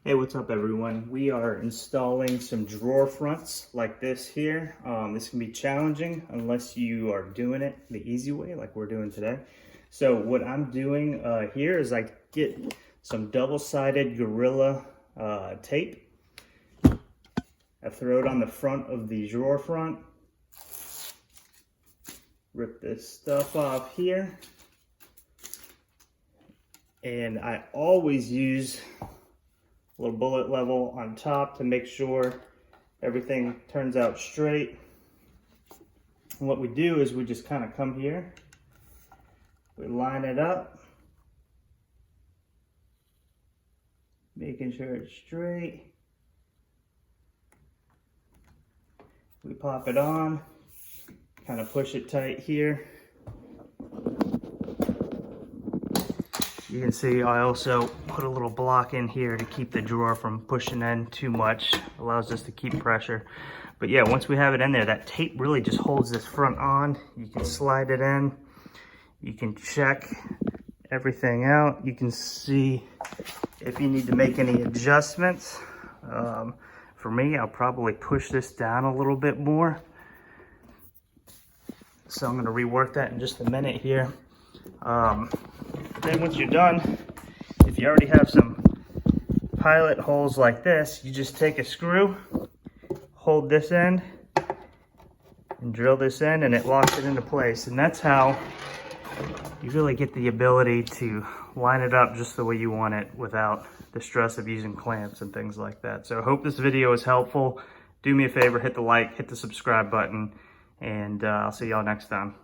Hey, what's up everyone? We are installing some drawer fronts like this here. This can be challenging unless you are doing it the easy way like we're doing today. So what I'm doing here is I get some double-sided Gorilla tape. I throw it on the front of the drawer front. Rip this stuff off here. And I always use a little bullet level on top to make sure everything turns out straight. And what we do is we just kind of come here, we line it up, making sure it's straight. We pop it on, kind of push it tight here. You can see I also put a little block in here to keep the drawer from pushing in too much. Allows us to keep pressure. But yeah, once we have it in there, that tape really just holds this front on. You can slide it in. You can check everything out. You can see if you need to make any adjustments. For me, I'll probably push this down a little bit more. So I'm gonna rework that in just a minute here. Then once you're done, if you already have some pilot holes like this, you just take a screw, hold this end, and drill this in, and it locks it into place. And that's how you really get the ability to line it up just the way you want it without the stress of using clamps and things like that. So I hope this video is helpful. Do me a favor, hit the like, hit the subscribe button, and I'll see y'all next time.